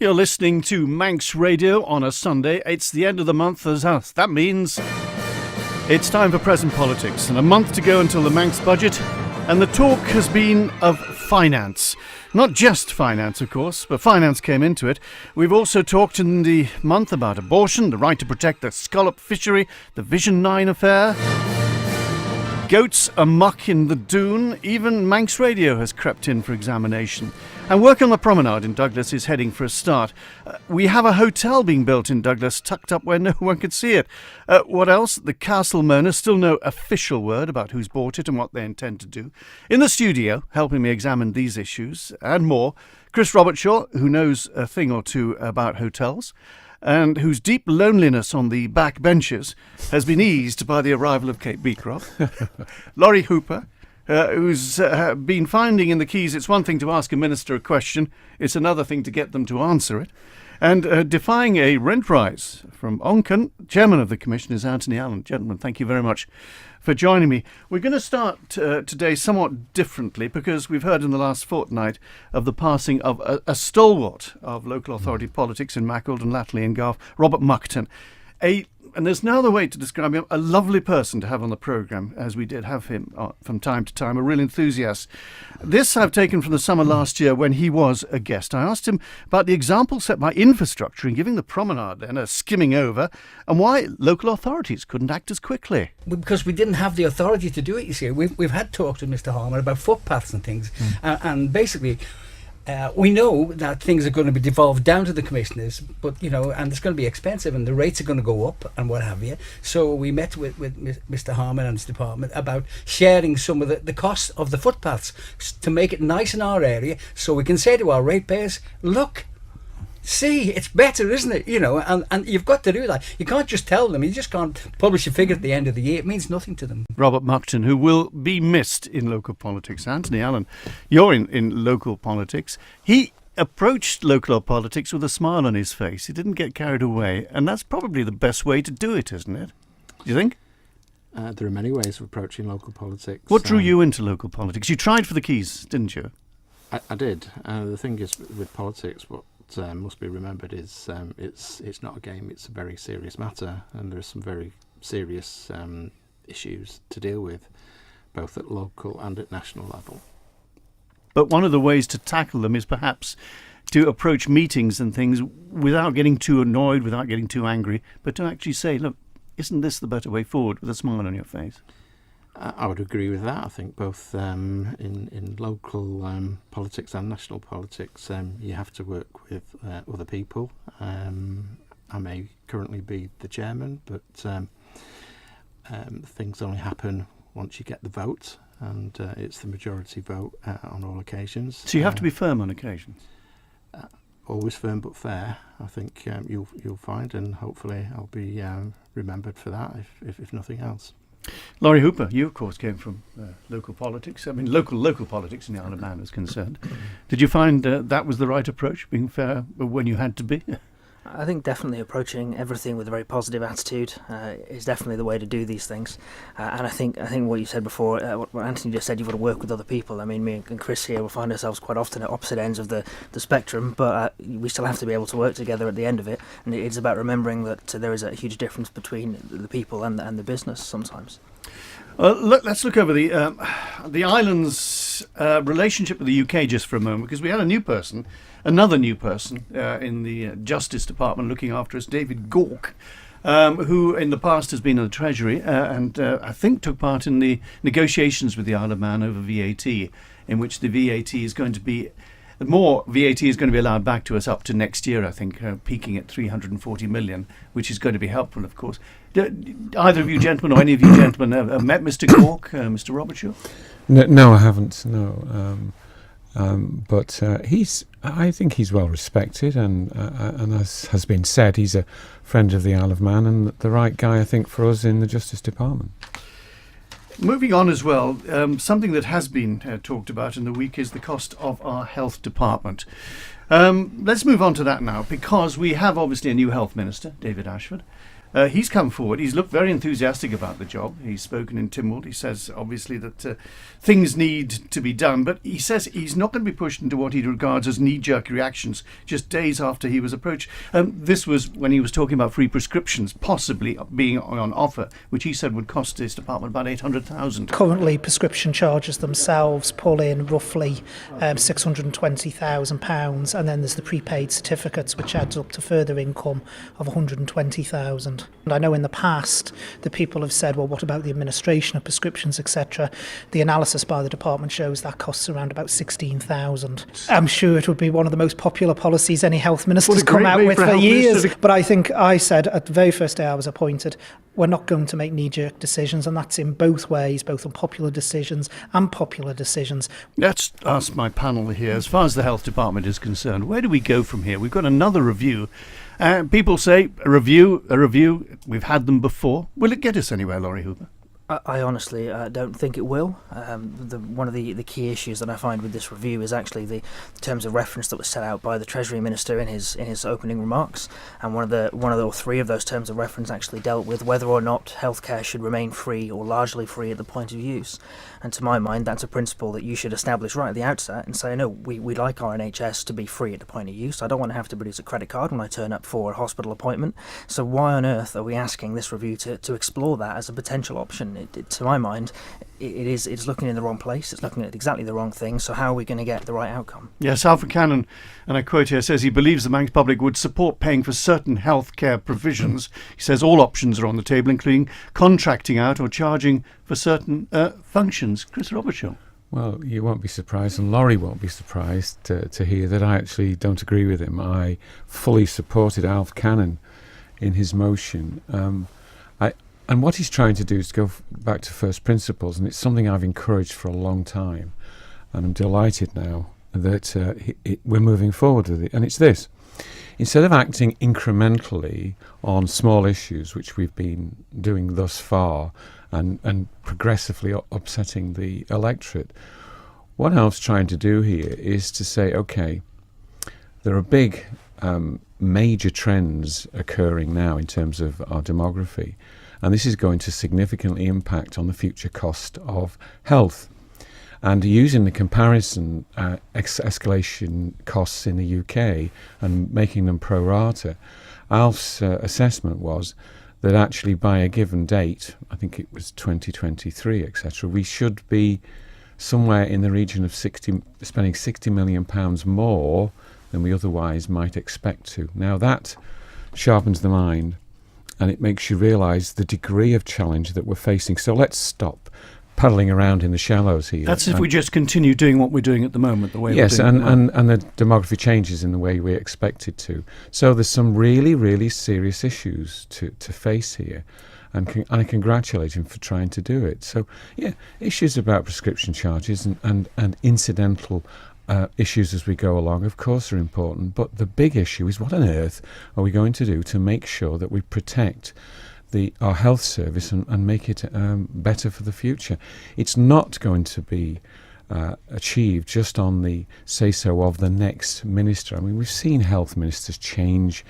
You're listening to Manx Radio on a Sunday. It's the end of the month as us. That means it's time for present politics and a month to go until the Manx budget. And the talk has been of finance. Not just finance, of course, but finance came into it. We've also talked in the month about abortion, the right to protect the scallop fishery, the Vision 9 affair, goats amuck in the Doon. Even Manx Radio has crept in for examination. And work on the promenade in Douglas is heading for a start. We have a hotel being built in Douglas, tucked up where no one could see it. What else? The castle mourners, still no official word about who's bought it and what they intend to do. In the studio, helping me examine these issues and more, Chris Robertshaw, who knows a thing or two about hotels, and whose deep loneliness on the back benches has been eased by the arrival of Kate Beecroft. Lawrie Hooper, who's been finding in the Keys it's one thing to ask a minister a question, it's another thing to get them to answer it. And defying a rent rise from Onchan, chairman of the commission is Anthony Allen. Gentlemen, thank you very much for joining me. We're going to start today somewhat differently because we've heard in the last fortnight of the passing of a stalwart of local authority politics in Mackle and Latley and Garth, Robert Muckton. And there's no other way to describe him, a lovely person to have on the programme, as we did have him from time to time, a real enthusiast. This I've taken from the summer last year when he was a guest. I asked him about the example set by infrastructure in giving the promenade then a skimming over, and why local authorities couldn't act as quickly. Because we didn't have the authority to do it, you see. We've had talks with Mr Harmer about footpaths and things, and basically we know that things are going to be devolved down to the commissioners, but and it's going to be expensive, and the rates are going to go up, and what have you. So we met with Mr Harmon and his department about sharing some of the costs of the footpaths to make it nice in our area, so we can say to our ratepayers, look, see, it's better, isn't it? And you've got to do that. You can't just tell them. You just can't publish a figure at the end of the year. It means nothing to them. Robert Muckton, who will be missed in local politics. Anthony Allen, you're in local politics. He approached local politics with a smile on his face. He didn't get carried away. And that's probably the best way to do it, isn't it? Do you think? There are many ways of approaching local politics. What drew you into local politics? You tried for the Keys, didn't you? I did. The thing is, with politics, what must be remembered is it's not a game, it's a very serious matter, and there are some very serious issues to deal with, both at local and at national level. But one of the ways to tackle them is perhaps to approach meetings and things without getting too annoyed, without getting too angry, but to actually say, look, isn't this the better way forward, with a smile on your face? I would agree with that. I think both in local politics and national politics, you have to work with other people. I may currently be the chairman, but things only happen once you get the vote, and it's the majority vote on all occasions. So you have to be firm on occasions? Always firm but fair, I think you'll find, and hopefully I'll be remembered for that, if nothing else. Lawrie Hooper, you of course came from local politics. I mean, local politics in the Isle of Man is concerned. Did you find that was the right approach, being fair when you had to be? I think definitely approaching everything with a very positive attitude is definitely the way to do these things. And I think what you said before, what Anthony just said, you've got to work with other people. I mean, me and Chris here will find ourselves quite often at opposite ends of the spectrum, but we still have to be able to work together at the end of it. And it's about remembering that there is a huge difference between the people and the business sometimes. Let's look over the island's relationship with the UK just for a moment, because we had another new person in the Justice Department looking after us, David Gawke, who in the past has been in the Treasury and I think took part in the negotiations with the Isle of Man over VAT, in which the VAT is going to be more VAT is going to be allowed back to us up to next year, I think, peaking at 340 million, which is going to be helpful, of course. Either of you gentlemen or any of you gentlemen have met Mr. Gawke, Mr. Robertshaw? No, I haven't, no. But I think he's well respected, and as has been said, he's a friend of the Isle of Man and the right guy, I think, for us in the Justice Department. Moving on as well, something that has been talked about in the week is the cost of our health department. Let's move on to that now, because we have obviously a new health minister, David Ashford. He's come forward. He's looked very enthusiastic about the job. He's spoken in Tynwald. He says, obviously, that things need to be done. But he says he's not going to be pushed into what he regards as knee-jerk reactions just days after he was approached. This was when he was talking about free prescriptions possibly being on offer, which he said would cost his department about $800,000. Currently, prescription charges themselves pull in roughly £620,000, and then there's the prepaid certificates, which adds up to further income of £120,000. And I know in the past that people have said, well, what about the administration of prescriptions, etc.? The analysis by the department shows that costs around about £16,000. I'm sure it would be one of the most popular policies any health minister's come out with for years. But I think I said at the very first day I was appointed, we're not going to make knee-jerk decisions, and that's in both ways, both unpopular decisions and popular decisions. Let's ask my panel here, as far as the health department is concerned, where do we go from here? We've got another review. People say a review. We've had them before. Will it get us anywhere, Lawrie Hooper? I honestly don't think it will. One of the key issues that I find with this review is actually the terms of reference that was set out by the Treasury Minister in his opening remarks, and one of the three of those terms of reference actually dealt with whether or not healthcare should remain free or largely free at the point of use. And to my mind, that's a principle that you should establish right at the outset and say, no, we like our NHS to be free at the point of use. I don't want to have to produce a credit card when I turn up for a hospital appointment. So why on earth are we asking this review to explore that as a potential option? To my mind, it's looking in the wrong place. It's looking at exactly the wrong thing. So how are we going to get the right outcome? Yes, Alfred Cannon, and I quote here, says he believes the Manx public would support paying for certain healthcare provisions. He says all options are on the table, including contracting out or charging for certain functions. Chris Robertshaw. Well, you won't be surprised, and Lawrie won't be surprised to hear that I actually don't agree with him. I fully supported Alf Cannon in his motion. And what he's trying to do is go back to first principles, and it's something I've encouraged for a long time. And I'm delighted now that we're moving forward with it. And it's this. Instead of acting incrementally on small issues, which we've been doing thus far, and progressively upsetting the electorate, what Alf's trying to do here is to say, OK, there are big major trends occurring now in terms of our demography. And this is going to significantly impact on the future cost of health. And using the comparison escalation costs in the UK and making them pro rata, Alf's assessment was that actually by a given date, I think it was 2023, etc., we should be somewhere in the region of spending £60 million more than we otherwise might expect to. Now that sharpens the mind, and it makes you realise the degree of challenge that we're facing. So let's stop paddling around in the shallows here. That's if we just continue doing what we're doing at the moment, the way we're doing it. Yes, and the demography changes in the way we expect it to. So there's some really, really serious issues to face here. And I congratulate him for trying to do it. So, yeah, issues about prescription charges and incidental issues as we go along, of course, are important. But the big issue is what on earth are we going to do to make sure that we protect our health service and make it better for the future? It's not going to be achieved just on the say-so of the next minister. I mean, we've seen health ministers change,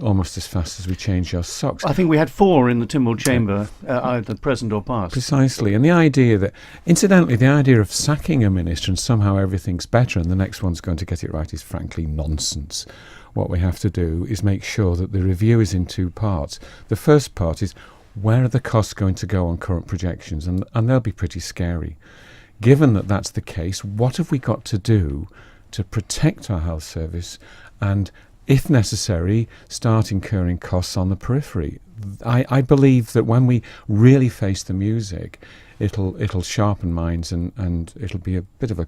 almost as fast as we change our socks. I think we had 4 in the Tynwald chamber, either present or past. Precisely. And the idea that, incidentally, the idea of sacking a minister and somehow everything's better and the next one's going to get it right is frankly nonsense. What we have to do is make sure that the review is in 2 parts. The first part is, where are the costs going to go on current projections? And they'll be pretty scary. Given that that's the case, what have we got to do to protect our health service and, if necessary, start incurring costs on the periphery? I believe that when we really face the music, it'll sharpen minds and it'll be a bit of a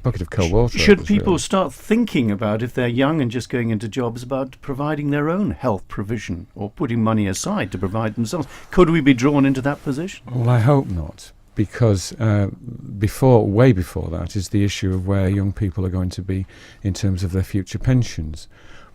bucket of cold water. Should people start thinking about, if they're young and just going into jobs, about providing their own health provision or putting money aside to provide themselves? Could we be drawn into that position? Well, I hope not. Because way before that is the issue of where young people are going to be in terms of their future pensions.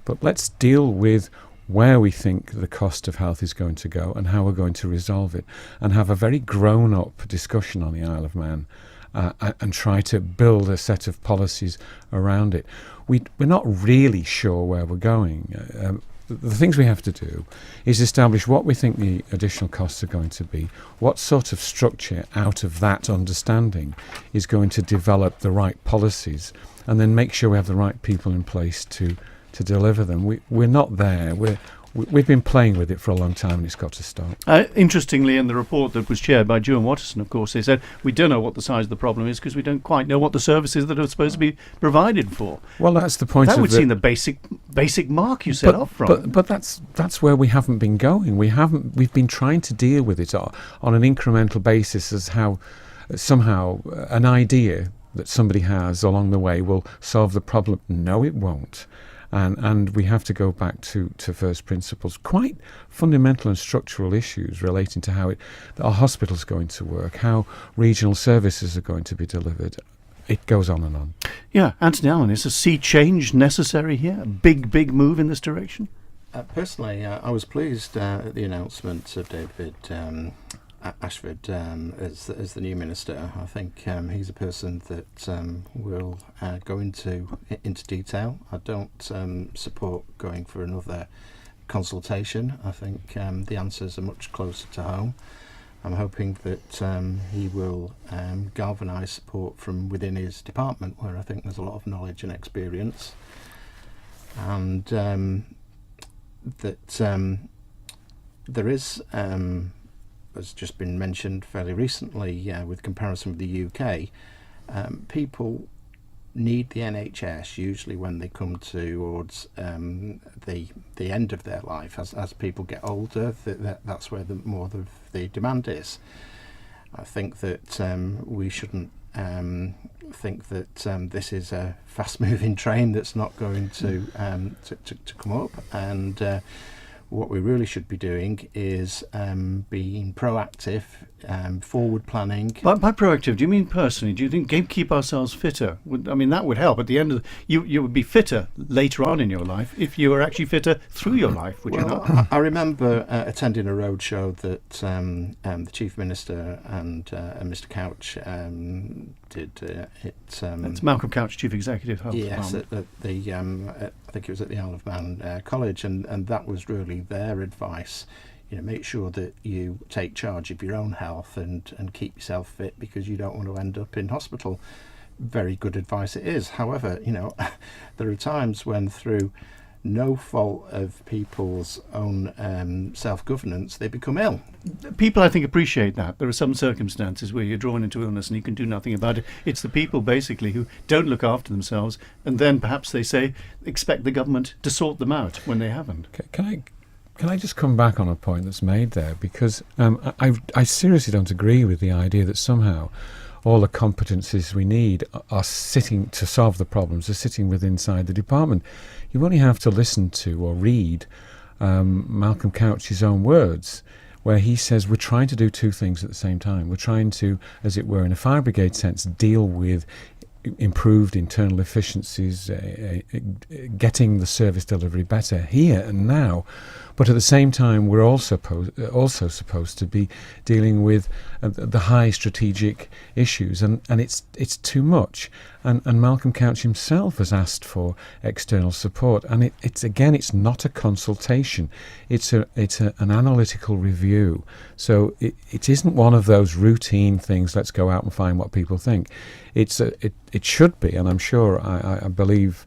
But let's deal with where we think the cost of health is going to go and how we're going to resolve it, and have a very grown-up discussion on the Isle of Man and try to build a set of policies around it. We're not really sure where we're going. the things we have to do is establish what we think the additional costs are going to be, what sort of structure out of that understanding is going to develop the right policies, and then make sure we have the right people in place to deliver them. We're not there. We've been playing with it for a long time, and it's got to stop. Interestingly, in the report that was chaired by Juan Watterson, of course, they said we don't know what the size of the problem is because we don't quite know what the services that are supposed to be provided for. Well, that's the point. That would seem the basic mark you set off from. But that's where we haven't been going. We've been trying to deal with it on an incremental basis as how somehow an idea that somebody has along the way will solve the problem. No, it won't. And we have to go back to first principles, quite fundamental and structural issues relating to how our hospital's going to work, how regional services are going to be delivered. It goes on and on. Yeah, Anthony Allen, is a sea change necessary here? A big move in this direction? Personally, I was pleased at the announcement of David Ashford as the new minister. I think he's a person that will go into detail. I don't support going for another consultation. I think the answers are much closer to home. I'm hoping that he will galvanise support from within his department, where I think there's a lot of knowledge and experience, and that there is. Has just been mentioned fairly recently with comparison with the UK, people need the NHS usually when they come towards the end of their life. As people get older, that's where more of the demand is. I think that we shouldn't think that this is a fast-moving train that's not going to come up, and what we really should be doing is being proactive, forward planning. By proactive, do you mean personally? Do you think keep ourselves fitter? That would help. At the end of you would be fitter later on in your life if you were actually fitter through your life, would you not? I remember attending a roadshow that the Chief Minister and Mr Couch did. It's Malcolm Couch, Chief Executive. Yes, at the I think it was at the Isle of Man College, and that was really their advice. Make sure that you take charge of your own health and keep yourself fit, because you don't want to end up in hospital. Very good advice it is. However, there are times when, through no fault of people's own self-governance, they become ill. People, I think, appreciate that. There are some circumstances where you're drawn into illness and you can do nothing about it. It's the people, basically, who don't look after themselves, and then perhaps they expect the government to sort them out when they haven't. Can I just come back on a point that's made there? Because I seriously don't agree with the idea that somehow all the competencies we need are sitting to solve the problems, are sitting within inside the department. You only have to listen to or read Malcolm Couch's own words, where he says we're trying to do two things at the same time. We're trying to, as it were, in a fire brigade sense, deal with improved internal efficiencies, getting the service delivery better here and now, but at the same time we're also supposed to be dealing with the high strategic issues, and it's too much, and Malcolm Couch himself has asked for external support, and it's not a consultation, it's an analytical review. So it isn't one of those routine things, let's go out and find what people think. It should be, and I'm sure, I believe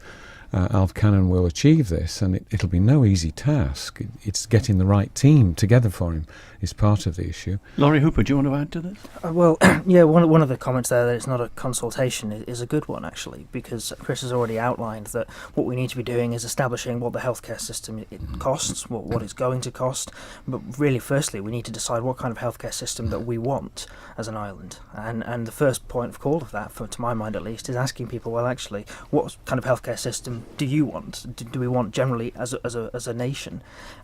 Alf Cannon will achieve this, and it'll be no easy task. It's getting the right team together for him is part of the issue. Lawrie Hooper, do you want to add to this? One of the comments there that it's not a consultation is a good one, actually, because Chris has already outlined that what we need to be doing is establishing what the healthcare system costs, what it's going to cost, but really, firstly, we need to decide what kind of healthcare system that we want as an island, and the first point of call of that, to my mind at least, is asking people, well, actually, what kind of healthcare system do you want? Do we want generally as a nation?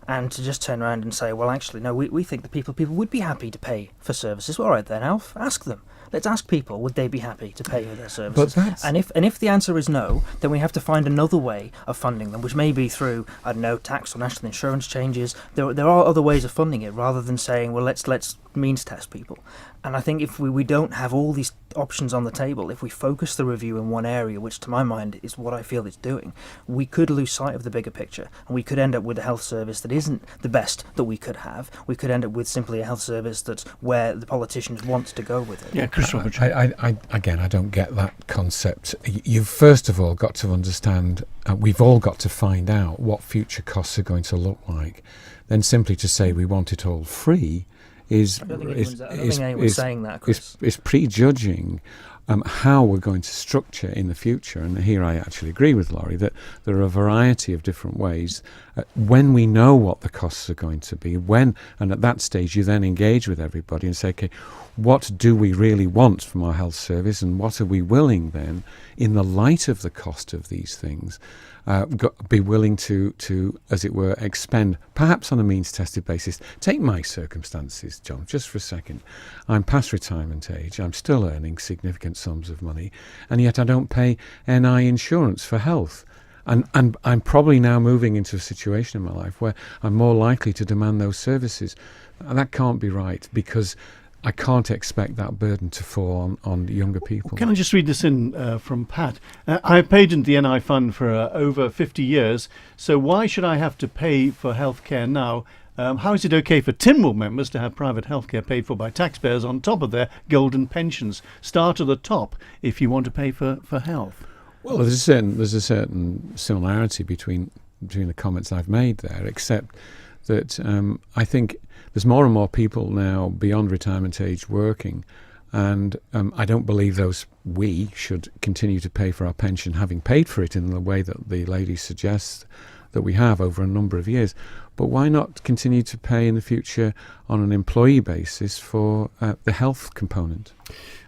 And to just turn around and say, well, actually, no, we think that people would be happy to pay for services. All right then, Alf, ask them. Let's ask people, would they be happy to pay for their But services? that's And if the answer is no, then we have to find another way of funding them, which may be through, I don't know, tax or national insurance changes. There are other ways of funding it, rather than saying, well, let's means test people. And I think if we don't have all these options on the table, if we focus the review in one area, which to my mind is what I feel it's doing, we could lose sight of the bigger picture, and we could end up with a health service that isn't the best that we could have. We could end up with simply a health service that's where the politicians want to go with it. Yeah, Chris Robertshaw. I don't get that concept. You've first of all got to understand, we've all got to find out what future costs are going to look like. Then simply to say we want it all free is I don't think anyone's saying that, Chris. is prejudging how we're going to structure in the future. And here I actually agree with Lawrie that there are a variety of different ways. When we know what the costs are going to be, and at that stage you then engage with everybody and say, okay, what do we really want from our health service, and what are we willing then, in the light of the cost of these things, be willing to, as it were, expend, perhaps on a means-tested basis. Take my circumstances, John, just for a second. I'm past retirement age. I'm still earning significant sums of money, and yet I don't pay NI insurance for health. And I'm probably now moving into a situation in my life where I'm more likely to demand those services. And that can't be right, because I can't expect that burden to fall on younger people. Can I just read this in from Pat? I paid into the NI fund for over 50 years, so why should I have to pay for healthcare now? How is it okay for Tynwald members to have private healthcare paid for by taxpayers on top of their golden pensions? Start at the top if you want to pay for health. Well, there's a certain similarity between the comments I've made there, except that I think there's more and more people now beyond retirement age working, and I don't believe we should continue to pay for our pension, having paid for it in the way that the lady suggests that we have over a number of years. But why not continue to pay in the future on an employee basis for the health component?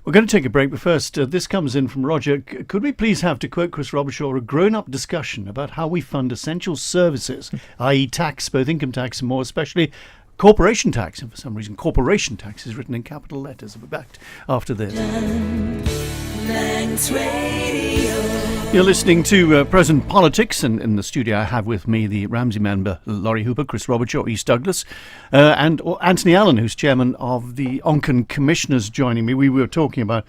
We're going to take a break, but first, this comes in from Roger. Could we please have, to quote Chris Robertshaw, a grown-up discussion about how we fund essential services, i.e. tax, both income tax and more especially corporation tax? And for some reason, corporation tax is written in capital letters. We'll be back after this. You're listening to Present Politics, and in the studio I have with me the Ramsey member Lawrie Hooper, Chris Robertshaw, East Douglas, and Anthony Allen, who's chairman of the Onchan Commissioners, joining me. We were talking about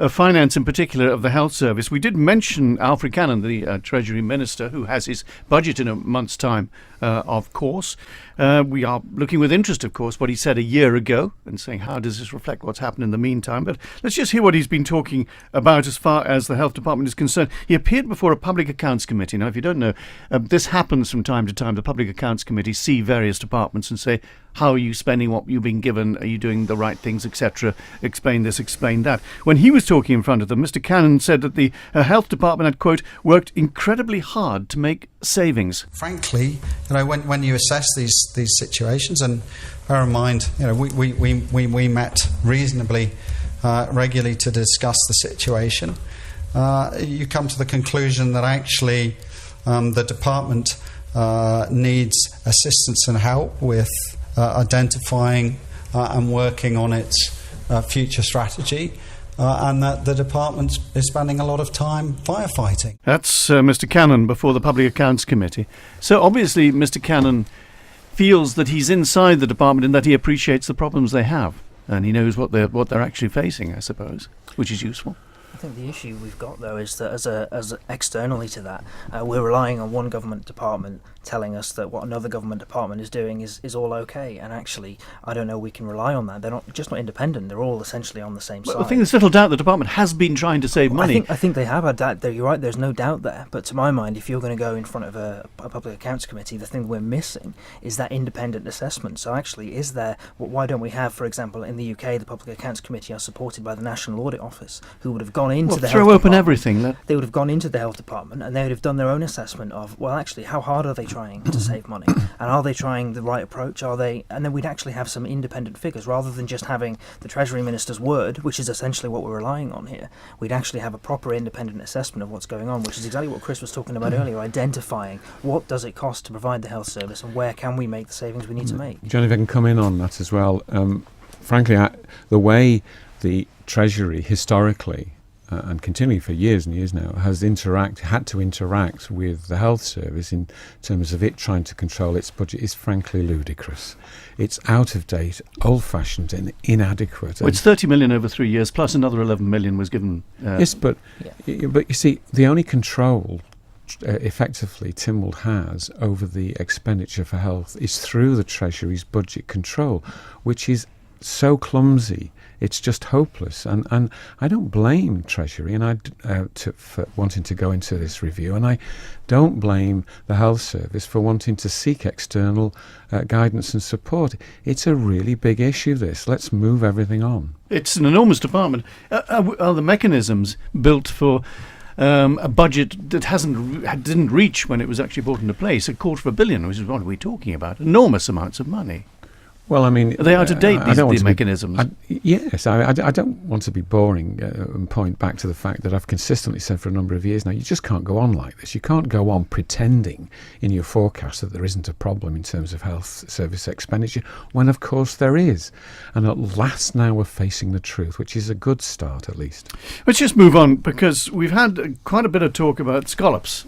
finance, in particular, of the health service. We did mention Alfred Cannon, the Treasury Minister, who has his budget in a month's time, of course. We are looking with interest, of course, what he said a year ago and saying, how does this reflect what's happened in the meantime? But let's just hear what he's been talking about as far as the Health Department is concerned. He appeared before a Public Accounts Committee. Now, if you don't know, this happens from time to time. The Public Accounts Committee see various departments and say, how are you spending what you've been given? Are you doing the right things, etc.? Explain this, explain that. When he was talking in front of them, Mr. Cannon said that the Health Department had, quote, worked incredibly hard to make savings. Frankly, when you assess these situations, and bear in mind, we met reasonably regularly to discuss the situation, you come to the conclusion that actually the department needs assistance and help with identifying and working on its future strategy, and that the department is spending a lot of time firefighting. That's Mr. Cannon before the Public Accounts Committee. So obviously Mr. Cannon feels that he's inside the department and that he appreciates the problems they have, and he knows what they're actually facing, I suppose, which is useful. I think the issue we've got, though, is that as externally to that, we're relying on one government department telling us that what another government department is doing is all okay, and actually I don't know we can rely on that. They're not independent, they're all essentially on the same side. I think there's little doubt the department has been trying to save money. I think they have had that. You're right, there's no doubt there, but to my mind, if you're going to go in front of a Public Accounts Committee, the thing we're missing is that independent assessment. So actually, why don't we have, for example, in the UK, the Public Accounts Committee are supported by the National Audit Office, who would have gone into the throw health open department. Everything. They would have gone into the health department and they would have done their own assessment of, well, actually, how hard are they trying to save money, and are they trying the right approach? And then we'd actually have some independent figures rather than just having the Treasury Minister's word, which is essentially what we're relying on here. We'd actually have a proper independent assessment of what's going on, which is exactly what Chris was talking about earlier, identifying what does it cost to provide the health service and where can we make the savings we need to make. John, if I can come in on that as well. Frankly, the way the Treasury historically, and continuing for years and years now, has had to interact with the health service in terms of it trying to control its budget is frankly ludicrous. It's out of date, old-fashioned and inadequate. Well, it's 30 million over 3 years, plus another 11 million was given. Yes, but you see, the only control effectively Tynwald has over the expenditure for health is through the Treasury's budget control, which is so clumsy. It's just hopeless, and I don't blame Treasury for wanting to go into this review, and I don't blame the Health Service for wanting to seek external guidance and support. It's a really big issue, this. Let's move everything on. It's an enormous department. Are the mechanisms built for a budget that didn't reach when it was actually brought into place $250 million, which is what are we talking about? Enormous amounts of money. Well, I mean, are they out of date, these mechanisms? Yes, I don't want to be boring and point back to the fact that I've consistently said for a number of years now, you just can't go on like this. You can't go on pretending in your forecast that there isn't a problem in terms of health service expenditure, when of course there is. And at last now we're facing the truth, which is a good start at least. Let's just move on, because we've had quite a bit of talk about scallops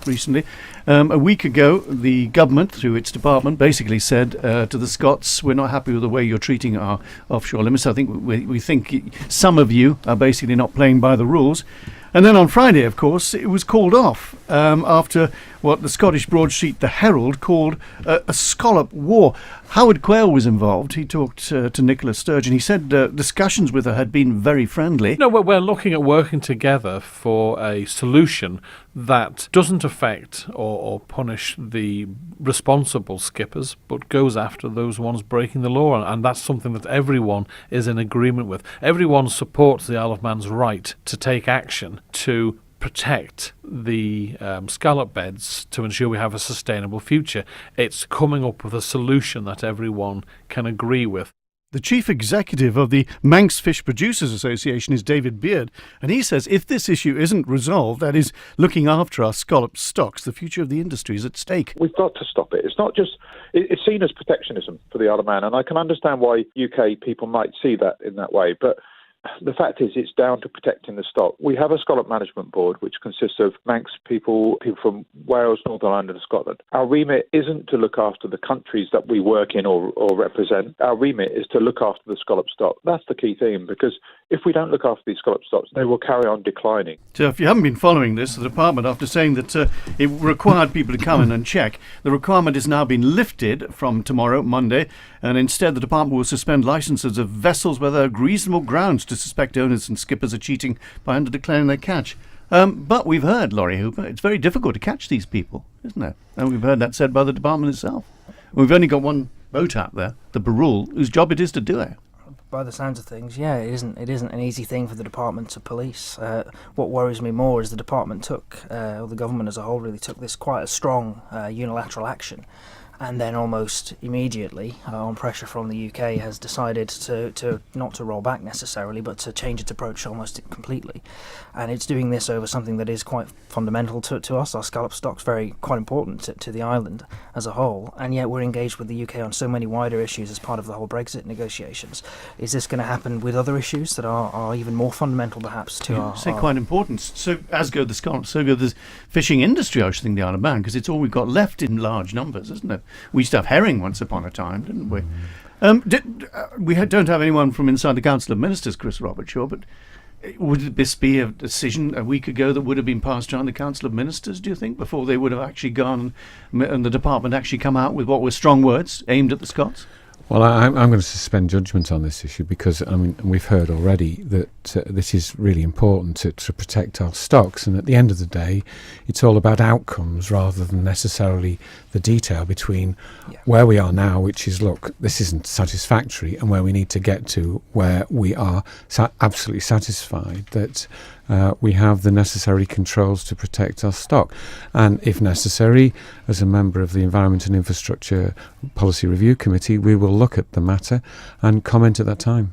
recently. A week ago, the government, through its department, basically said to the Scots, we're not happy with the way you're treating our offshore limits. I think we think some of you are basically not playing by the rules. And then on Friday, of course, it was called off after what the Scottish broadsheet The Herald called a scallop war. Howard Quayle was involved. He talked to Nicola Sturgeon. He said discussions with her had been very friendly. No, we're looking at working together for a solution that doesn't affect or punish the responsible skippers, but goes after those ones breaking the law. And that's something that everyone is in agreement with. Everyone supports the Isle of Man's right to take action to protect the scallop beds to ensure we have a sustainable future. It's coming up with a solution that everyone can agree with. The chief executive of the Manx Fish Producers Association is David Beard, and he says if this issue isn't resolved, that is, looking after our scallop stocks, the future of the industry is at stake. We've got to stop it. It's not just, it's seen as protectionism for the Isle of Man, and I can understand why UK people might see that in that way, but the fact is it's down to protecting the stock. We have a scallop management board which consists of Manx people from Wales, Northern Ireland and Scotland. Our remit isn't to look after the countries that we work in or represent. Our remit is to look after the scallop stock. That's the key thing, because if we don't look after these scallop stocks, they will carry on declining. So if you haven't been following this, the department, after saying that it required people to come in and check, the requirement has now been lifted from tomorrow, Monday, and instead the department will suspend licences of vessels where there are reasonable grounds to suspect owners and skippers are cheating by under-declaring their catch. But we've heard, Lawrie Hooper, it's very difficult to catch these people, isn't it? And we've heard that said by the department itself. We've only got one boat out there, the Barul, whose job it is to do it. By the sounds of things, yeah, it isn't an easy thing for the department to police. What worries me more is the department or the government as a whole really took this quite a strong unilateral action, and then almost immediately, on pressure from the UK, has decided to not to roll back necessarily, but to change its approach almost completely. And it's doing this over something that is quite fundamental to us. Our scallop stock's quite important to the island as a whole, and yet we're engaged with the UK on so many wider issues as part of the whole Brexit negotiations. Is this going to happen with other issues that are even more fundamental perhaps to our... quite important. So as go the scallops, so go the fishing industry, I should think, the Isle of Man, because it's all we've got left in large numbers, isn't it? We used to have herring once upon a time, didn't we? We don't have anyone from inside the Council of Ministers, Chris Robertshaw, but would this be a decision a week ago that would have been passed around the Council of Ministers, do you think, before they would have actually gone and the department actually come out with what were strong words aimed at the Scots? Well, I'm going to suspend judgment on this issue because, I mean, we've heard already that this is really important to protect our stocks, and at the end of the day, it's all about outcomes rather than necessarily the detail between where we are now, which is, look, this isn't satisfactory, and where we need to get to where we are absolutely satisfied that we have the necessary controls to protect our stock. And if necessary, as a member of the Environment and Infrastructure Policy Review Committee, we will look at the matter and comment at that time.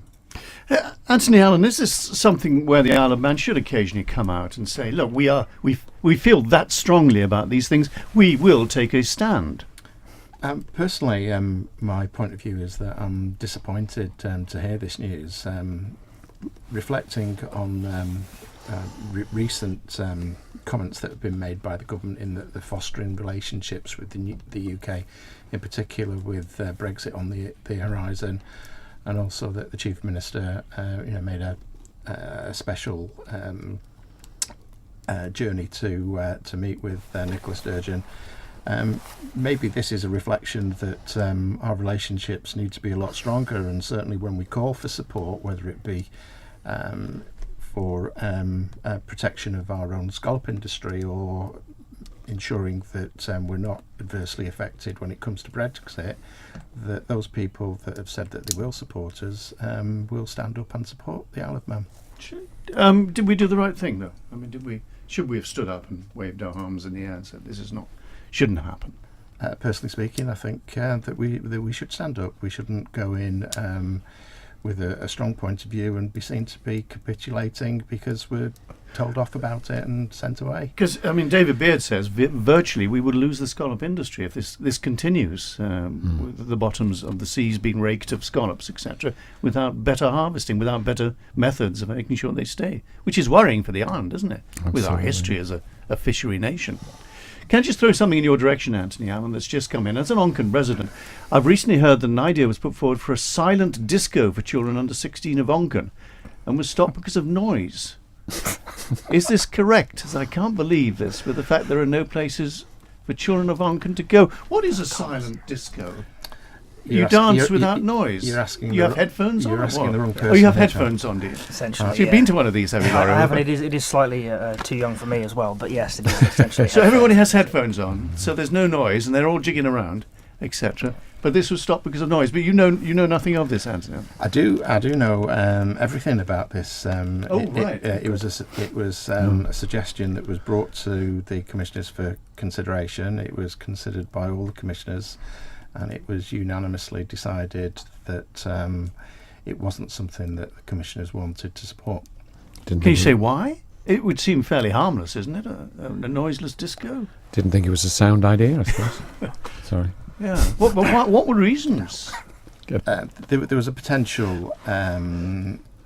Anthony Allen, is this something where the Isle of Man should occasionally come out and say, look, we feel that strongly about these things, we will take a stand? Personally, my point of view is that I'm disappointed to hear this news. reflecting on recent comments that have been made by the government in the fostering relationships with the UK, in particular with Brexit on the horizon, and also that the Chief Minister made a special journey to meet with Nicola Sturgeon. Maybe this is a reflection that our relationships need to be a lot stronger, and certainly when we call for support, whether it be for protection of our own scallop industry or ensuring that we're not adversely affected when it comes to Brexit, that those people that have said that they will support us will stand up and support the Isle of Man. Did we do the right thing, though? I mean, should we have stood up and waved our arms in the air and said this shouldn't happen? Personally speaking, I think that we should stand up. We shouldn't go in with a strong point of view and be seen to be capitulating because we're told off about it and sent away. Because, David Beard says virtually we would lose the scallop industry if this continues, with the bottoms of the seas being raked of scallops, etc., without better harvesting, without better methods of making sure they stay, which is worrying for the island, isn't it? Absolutely. With our history as a fishery nation. Can I just throw something in your direction, Anthony Allen, that's just come in? As an Onchan resident, I've recently heard that an idea was put forward for a silent disco for children under 16 of Onchan and was stopped because of noise. Is this correct? As I can't believe this, with the fact there are no places for children of Onchan to go. What is a silent disco? You dance without noise. You're asking. You have headphones on. You're asking the wrong person. Oh, you have headphones on, do you? Essentially, So you've been to one of these, have you, Laurie? I haven't. It is slightly too young for me as well, but yes, it is essentially. So everybody has headphones on, so there's no noise, and they're all jigging around, etc. But this was stopped because of noise. But you know nothing of this, Anthony. I do know everything about this. Right. It was a suggestion that was brought to the commissioners for consideration. It was considered by all the commissioners, and it was unanimously decided that it wasn't something that the commissioners wanted to support. Can you say why? It would seem fairly harmless, isn't it? A noiseless disco. Didn't think it was a sound idea, I suppose. Sorry. Yeah. What were reasons? There was a potential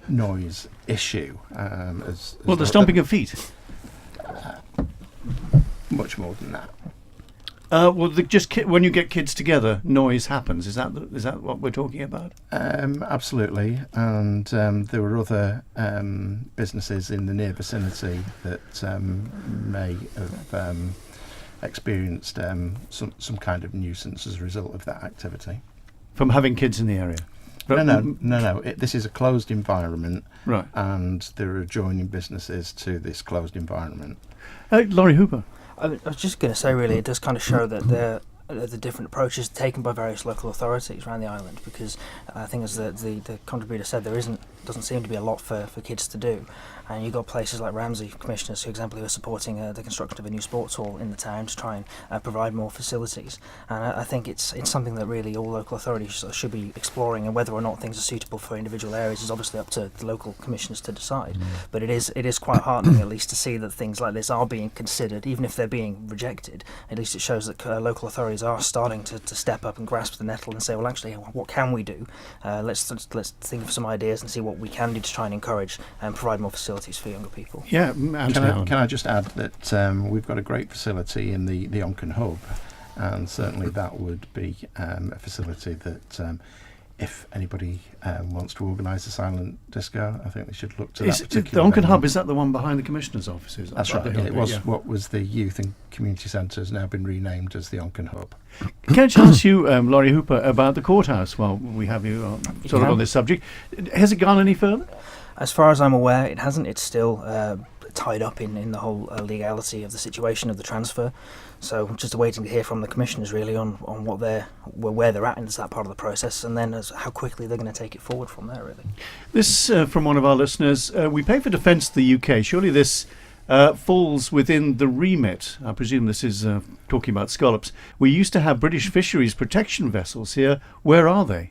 noise issue. As the stomping of feet. Much more than that. When you get kids together, noise happens. Is that what we're talking about? Absolutely, and there were other businesses in the near vicinity that may have experienced some kind of nuisance as a result of that activity. From having kids in the area? No. This is a closed environment, right? And there are adjoining businesses to this closed environment. Lawrie Hooper. I was just going to say, really, it does kind of show that the different approaches taken by various local authorities around the island, because I think, as the contributor said, doesn't seem to be a lot for kids to do. And you've got places like Ramsey commissioners, for example, who are supporting the construction of a new sports hall in the town to try and provide more facilities. And I think it's something that really all local authorities should be exploring, and whether or not things are suitable for individual areas is obviously up to the local commissioners to decide. But it is quite heartening, at least, to see that things like this are being considered, even if they're being rejected. At least it shows that local authorities are starting to step up and grasp the nettle and say, well, actually, what can we do? Let's think of some ideas and see what we can do to try and encourage and provide more facilities for younger people. Yeah, can I just add that we've got a great facility in the Onchan hub, and certainly that would be a facility that if anybody wants to organise a silent disco, I think they should look to that particular the Onchan venue. hub, is that the one behind the Commissioner's offices? That's right. It was what was the Youth and Community Centre has now been renamed as the Onchan hub. Can I just ask you, Lawrie Hooper, about the courthouse while we have you on this subject? Has it gone any further? As far as I'm aware, it hasn't. It's still tied up in the whole legality of the situation of the transfer. So just waiting to hear from the commissioners really on where they're at in that part of the process, and then how quickly they're going to take it forward from there, really. This from one of our listeners. We pay for defence to the UK. Surely this falls within the remit. I presume this is talking about scallops. We used to have British fisheries protection vessels here. Where are they?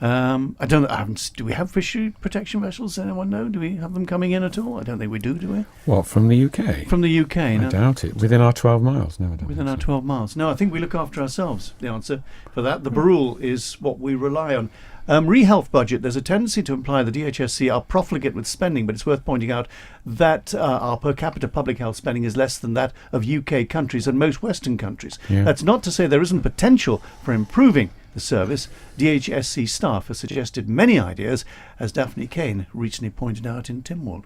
I don't know. Do we have fishery protection vessels? Does anyone know? Do we have them coming in at all? I don't think we do we? What, from the UK? From the UK, I no. doubt it. Within our 12 miles? No, I don't. Within our 12 miles. No, I think we look after ourselves, the answer for that. The Barul is what we rely on. Re-health budget, there's a tendency to imply the DHSC are profligate with spending, but it's worth pointing out that our per capita public health spending is less than that of UK countries and most Western countries. Yeah. That's not to say there isn't potential for improving the service. DHSC staff have suggested many ideas, as Daphne Kane recently pointed out in Tynwald.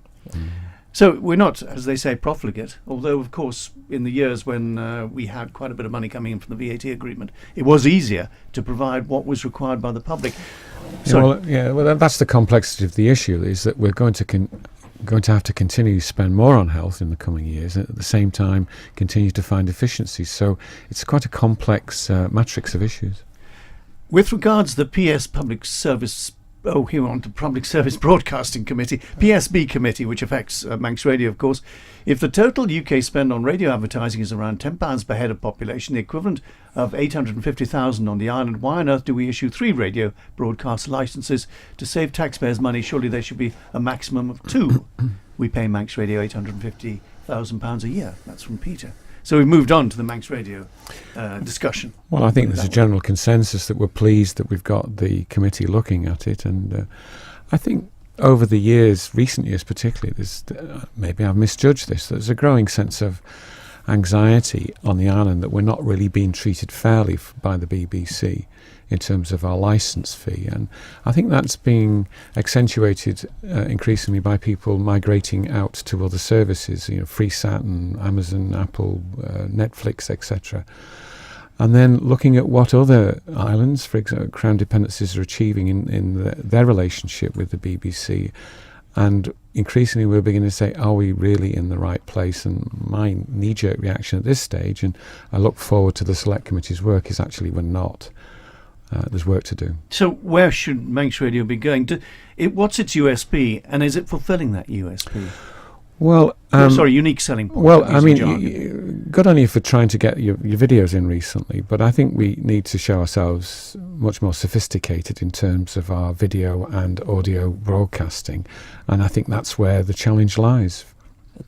So we're not, as they say, profligate, although, of course, in the years when we had quite a bit of money coming in from the VAT agreement, it was easier to provide what was required by the public. Well, that's the complexity of the issue, is that we're going to have to continue to spend more on health in the coming years, and at the same time continue to find efficiencies. So it's quite a complex matrix of issues. With regards to the PS Public Service here on to Public Service Broadcasting Committee, PSB Committee, which affects Manx Radio, of course. If the total UK spend on radio advertising is around £10 per head of population, the equivalent of 850,000 on the island, why on earth do we issue 3 radio broadcast licences? To save taxpayers' money, surely there should be a maximum of 2. We pay Manx Radio £850,000 a year. That's from Peter. So we've moved on to the Manx Radio discussion. Well, I think there's a general consensus that we're pleased that we've got the committee looking at it, and I think over the years, recent years particularly, there's maybe I've misjudged this. There's a growing sense of anxiety on the island that we're not really being treated fairly by the BBC in terms of our licence fee, and I think that's being accentuated increasingly by people migrating out to other services, Freesat and Amazon, Apple, Netflix, etc. And then looking at what other islands, for example, Crown dependencies are achieving in their relationship with the BBC, and increasingly we're beginning to say, are we really in the right place? And my knee-jerk reaction at this stage, and I look forward to the Select Committee's work, is actually we're not. There's work to do. So where should Manx Radio be going? What's its USP, and is it fulfilling that USP? Well, unique selling point. Well, I mean, good on you for trying to get your videos in recently, but I think we need to show ourselves much more sophisticated in terms of our video and audio broadcasting, and I think that's where the challenge lies.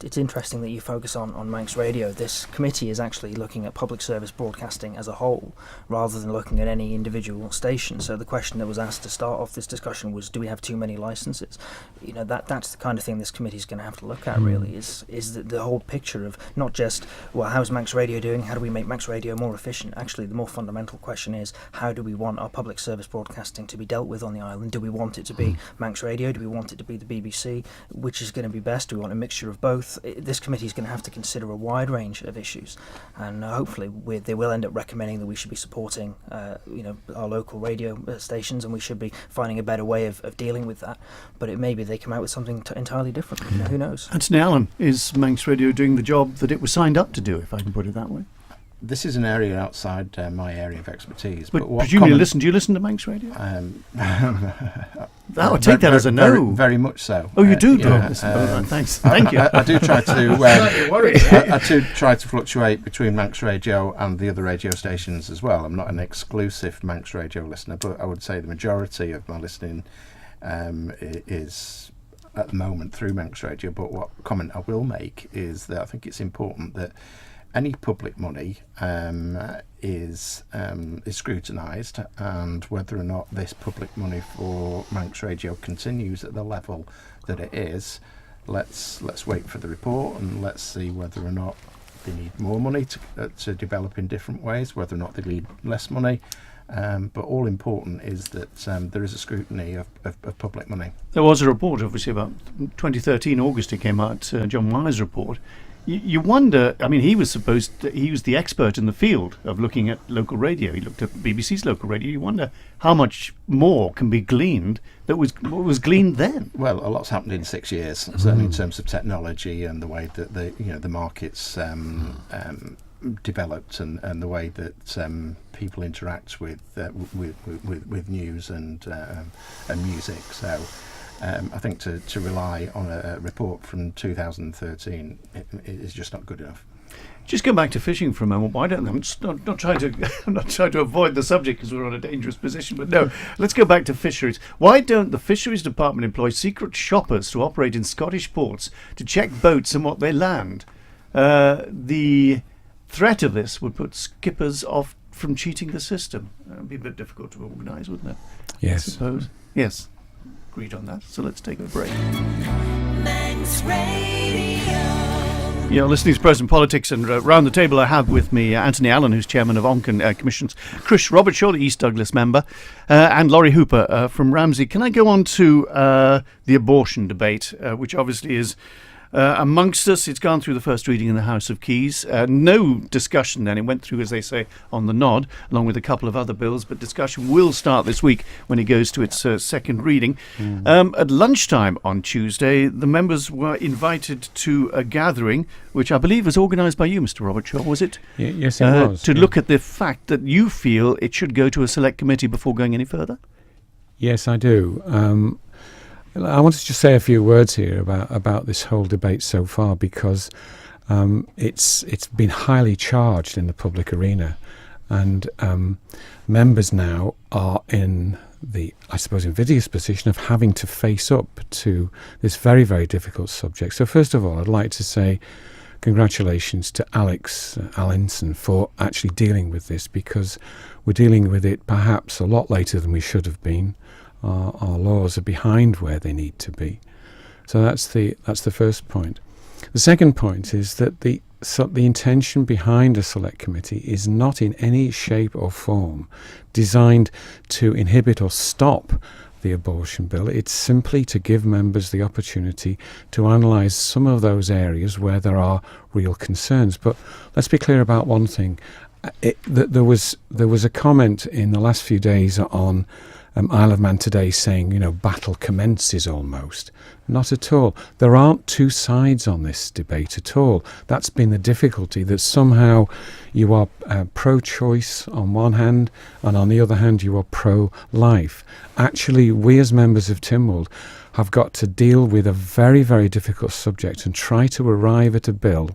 It's interesting that you focus on Manx Radio. This committee is actually looking at public service broadcasting as a whole, rather than looking at any individual station. So the question that was asked to start off this discussion was, do we have too many licenses? That's the kind of thing this committee is going to have to look at, really, is the whole picture of not just, well, how's Manx Radio doing? How do we make Manx Radio more efficient? Actually, the more fundamental question is, how do we want our public service broadcasting to be dealt with on the island? Do we want it to be Manx Radio? Do we want it to be the BBC? Which is going to be best? Do we want a mixture of both? This committee is going to have to consider a wide range of issues, and hopefully they will end up recommending that we should be supporting our local radio stations, and we should be finding a better way of dealing with that. But it may be they come out with something entirely different. Who knows? Anthony Allen, is Manx Radio doing the job that it was signed up to do, if I can put it that way? This is an area outside my area of expertise. But presumably do you listen to Manx Radio? I'll take that as a no. Very much so. Oh, you do? Thanks. Thank you. I do try to. I do try to fluctuate between Manx Radio and the other radio stations as well. I'm not an exclusive Manx Radio listener, but I would say the majority of my listening is at the moment through Manx Radio. But what comment I will make is that I think it's important that any public money is scrutinised, and whether or not this public money for Manx Radio continues at the level that it is, let's wait for the report, and let's see whether or not they need more money to develop in different ways, whether or not they need less money. But all important is that there is a scrutiny of public money. There was a report, obviously, about 2013 August. It came out, John Wyer's report. You wonder, I mean, he was the expert in the field of looking at local radio. He looked at BBC's local radio. You wonder how much more can be gleaned that was gleaned then. Well, a lot's happened in 6 years, certainly in terms of technology and the way that the market's developed, and the way that people interact with news and music. So I think to rely on a report from 2013 is just not good enough. Just go back to fishing for a moment. Why don't I'm not trying to avoid the subject because we're on a dangerous position, but no, let's go back to fisheries. Why don't the Fisheries Department employ secret shoppers to operate in Scottish ports to check boats and what they land? The threat of this would put skippers off from cheating the system. It'd be a bit difficult to organise, wouldn't it? Yes. I suppose. Yes. Agreed on that. So let's take a break. Manx Radio. You're listening to Present Politics, and round the table I have with me Anthony Allen, who's chairman of Onchan Commissions, Chris Robertshaw, the East Douglas member, and Lawrie Hooper from Ramsey. Can I go on to the abortion debate, which obviously is amongst us? It's gone through the first reading in the House of Keys. No discussion then. It went through, as they say, on the nod, along with a couple of other bills, but discussion will start this week when it goes to its second reading. At lunchtime on Tuesday, the members were invited to a gathering, which I believe was organised by you, Mr. Robertshaw, was it? Yes, it was. To look at the fact that you feel it should go to a select committee before going any further? Yes, I do. I want to just say a few words here about this whole debate so far, because it's been highly charged in the public arena, and members now are in the, I suppose, invidious position of having to face up to this very, very difficult subject. So first of all, I'd like to say congratulations to Alex Allinson for actually dealing with this, because we're dealing with it perhaps a lot later than we should have been. Our laws are behind where they need to be. So that's the first point. The second point is that the intention behind a select committee is not in any shape or form designed to inhibit or stop the abortion bill. It's simply to give members the opportunity to analyse some of those areas where there are real concerns. But let's be clear about one thing. There was a comment in the last few days on Isle of Man Today saying, battle commences almost. Not at all. There aren't two sides on this debate at all. That's been the difficulty, that somehow you are pro-choice on one hand, and on the other hand you are pro-life. Actually, we as members of Tynwald have got to deal with a very, very difficult subject and try to arrive at a bill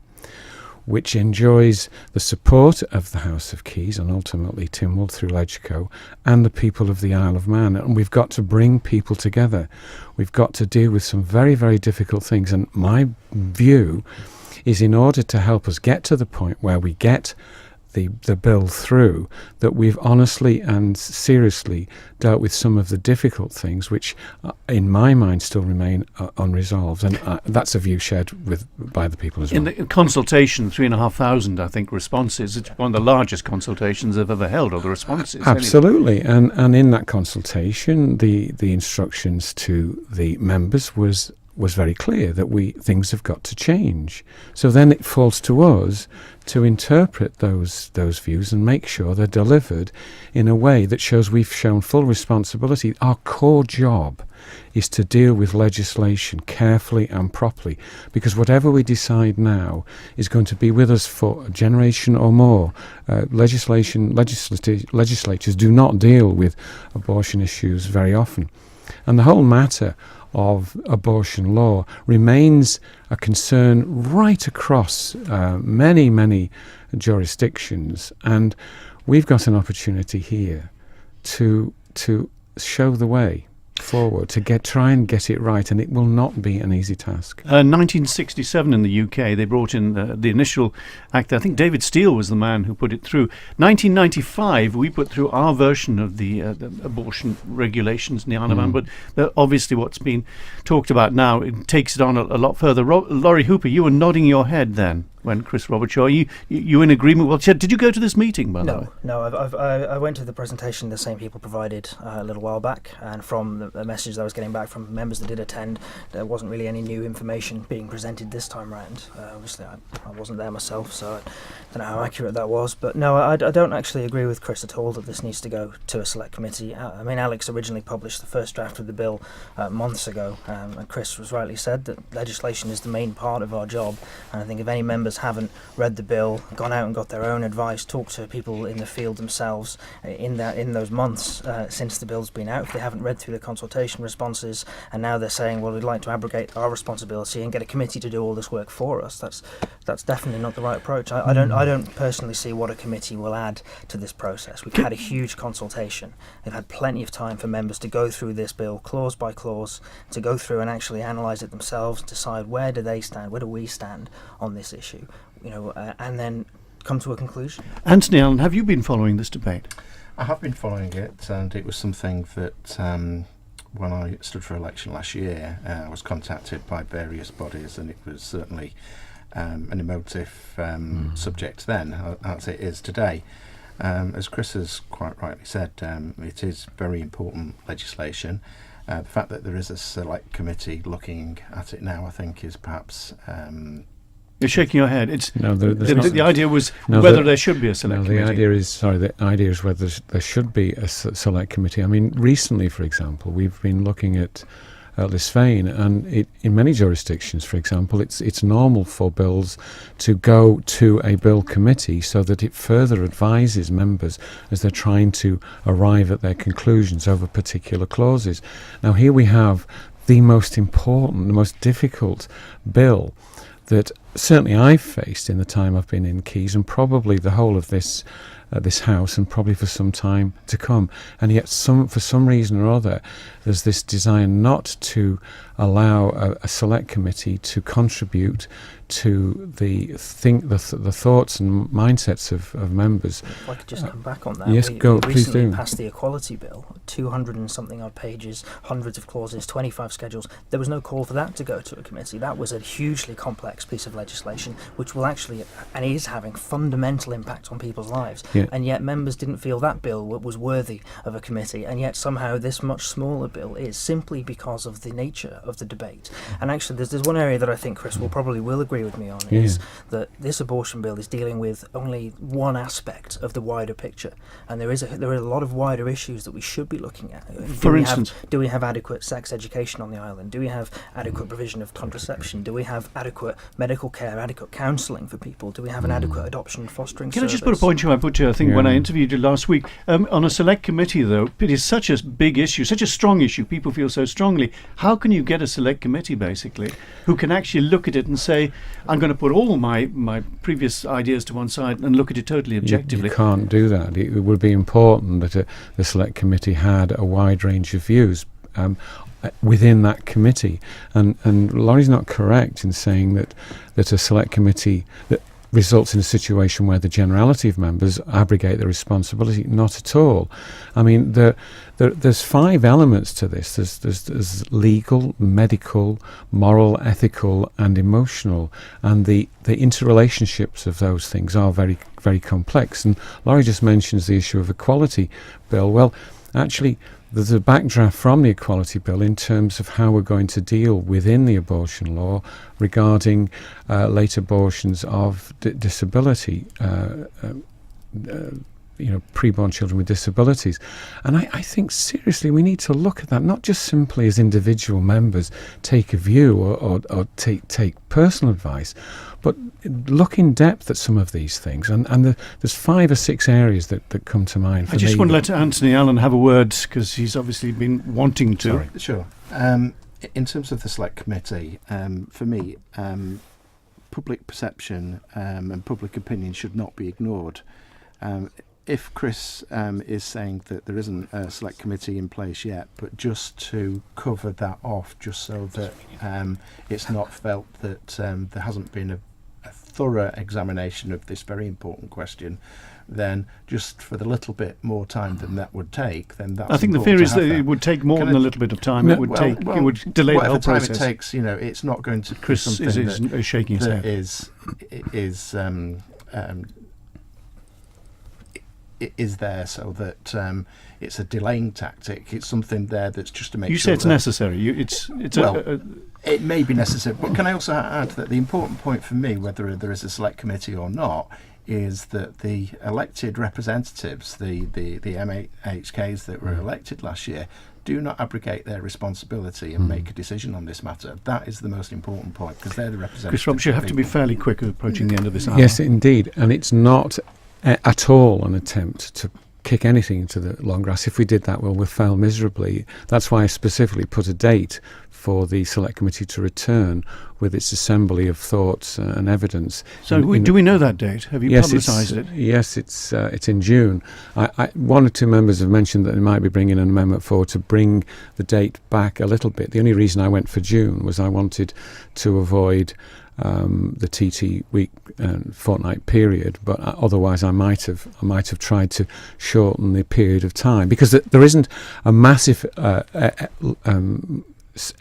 which enjoys the support of the House of Keys and ultimately Tynwald through Legco and the people of the Isle of Man. And we've got to bring people together. We've got to deal with some very, very difficult things. And my view is, in order to help us get to the point where we get the bill through, that we've honestly and seriously dealt with some of the difficult things which in my mind still remain unresolved, and that's a view shared by the people as well. In the consultation, 3,500 I think responses. It's one of the largest consultations I've ever held, or the responses. Absolutely. Anyway. And in that consultation the instructions to the members was very clear that things have got to change. So then it falls to us to interpret those views and make sure they're delivered in a way that shows we've shown full responsibility. Our core job is to deal with legislation carefully and properly, because whatever we decide now is going to be with us for a generation or more. Legislatures do not deal with abortion issues very often. And the whole matter of abortion law remains a concern right across many, many jurisdictions, and we've got an opportunity here to show the way forward, to try and get it right, and it will not be an easy task. 1967 in the UK, they brought in the initial act. I think David Steele was the man who put it through. 1995, we put through our version of the abortion regulations in the Isle of Man, but obviously what's been talked about now, it takes it on a lot further. Lawrie Hooper, you were nodding your head then when Chris Robertshaw, you in agreement? Well, did you go to this meeting, by the way? No, I went to the presentation the same people provided a little while back, and from the message that I was getting back from members that did attend, there wasn't really any new information being presented this time round. Obviously, I wasn't there myself, so I don't know how accurate that was. But no, I don't actually agree with Chris at all that this needs to go to a select committee. I mean, Alex originally published the first draft of the bill months ago, and Chris was rightly said that legislation is the main part of our job, and I think if any members haven't read the bill, gone out and got their own advice, talked to people in the field themselves in those months since the bill's been out, if they haven't read through the consultation responses, and now they're saying, well, we'd like to abrogate our responsibility and get a committee to do all this work for us, that's definitely not the right approach. I don't personally see what a committee will add to this process. We've had a huge consultation. They've had plenty of time for members to go through this bill clause by clause, to go through and actually analyse it themselves, decide where do they stand, where do we stand on this issue, and then come to a conclusion. Anthony Allen, have you been following this debate? I have been following it, and it was something that when I stood for election last year, I was contacted by various bodies, and it was certainly an emotive subject then, as it is today. As Chris has quite rightly said, it is very important legislation. The fact that there is a select committee looking at it now, I think, is perhaps... You're shaking your head. It's No, the idea was No, whether there should be a select committee. The idea is whether there should be a select committee. I mean, recently, for example, we've been looking at Lisvane, and in many jurisdictions, for example, it's normal for bills to go to a bill committee so that it further advises members as they're trying to arrive at their conclusions over particular clauses. Now, here we have the most important, the most difficult bill that certainly I've faced in the time I've been in Keys, and probably the whole of this house, and probably for some time to come. And yet, for some reason or other, there's this desire not to allow a select committee to contribute to the thoughts and mindsets of members. If I could just come back on that. Yes, we please recently do. passed the Equality Bill, 200 and something odd pages, hundreds of clauses, 25 schedules. There was no call for that to go to a committee. That was a hugely complex piece of legislation, which will actually, and is having, fundamental impact on people's lives. Yeah. And yet members didn't feel that bill was worthy of a committee, and yet somehow this much smaller bill is, simply because of the nature of the debate. And actually, there's one area that I think Chris will agree with me on, is that this abortion bill is dealing with only one aspect of the wider picture, and there are a lot of wider issues that we should be looking at. For instance, do we have adequate sex education on the island? Do we have adequate provision of contraception? Do we have adequate medical care, adequate counselling for people? Do we have an adequate adoption and fostering can service? I just put a point you I put to, I think, when I interviewed you last week, on a select committee, though, it is such a big issue, such a strong issue, people feel so strongly. How can you get a select committee, basically, who can actually look at it and say, I'm going to put all my previous ideas to one side and look at it totally objectively? You can't do that. It would be important that the select committee had a wide range of views within that committee. And Laurie's not correct in saying that a select committee that results in a situation where the generality of members abrogate their responsibility. Not at all. I mean, there's 5 elements to this. There's legal, medical, moral, ethical, and emotional, and the interrelationships of those things are very, very complex. And Laurie just mentions the issue of equality bill. Well, actually, there's a backdraft from the Equality Bill in terms of how we're going to deal within the abortion law regarding late abortions of disability, preborn children with disabilities. And I think seriously we need to look at that, not just simply as individual members take a view or take personal advice, but look in depth at some of these things. And there's 5 or 6 areas that come to mind for me. I just want to let Anthony Allen have a word, because he's obviously been wanting to. Sorry. Sure. In terms of the select committee, for me, public perception and public opinion should not be ignored. If Chris is saying that there isn't a select committee in place yet, but just to cover that off, just so that it's not felt that there hasn't been a thorough examination of this very important question, then just for the little bit more time than that would take, then that's. I think the fear is that it would take more than a little bit of time. It would it would delay the whole process. Whatever time it takes, it's not going to. Chris is shaking his head. Is there so that it's a delaying tactic. It's something there that's just to make. You sure say it's necessary. It may be necessary, but can I also add that the important point for me, whether there is a select committee or not, is that the elected representatives, the MHKs that were elected last year, do not abrogate their responsibility and make a decision on this matter. That is the most important point, because they're the representatives. Chris Robertshaw, you have to be fairly quick approaching the end of this hour. Yes, indeed, and it's not at all an attempt to kick anything into the long grass. If we did that, we'll fail miserably. That's why I specifically put a date for the select committee to return with its assembly of thoughts and evidence. So do we know that date? Have you publicised it? Yes, it's in June. One or two members have mentioned that they might be bringing an amendment forward to bring the date back a little bit. The only reason I went for June was I wanted to avoid the TT week and fortnight period, but otherwise I might have tried to shorten the period of time, because there isn't a massive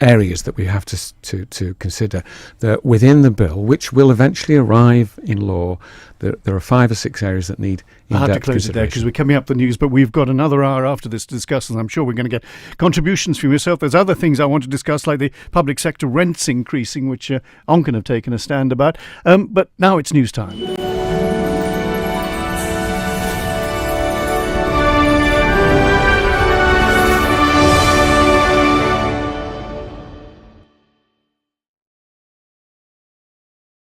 areas that we have to consider. That within the bill, which will eventually arrive in law, there are 5 or 6 areas that need in-depth I have to close it there because we're coming up the news, but we've got another hour after this to discuss, and I'm sure we're going to get contributions from yourself. There's other things I want to discuss, like the public sector rents increasing, which Onchan have taken a stand about. But now it's news time.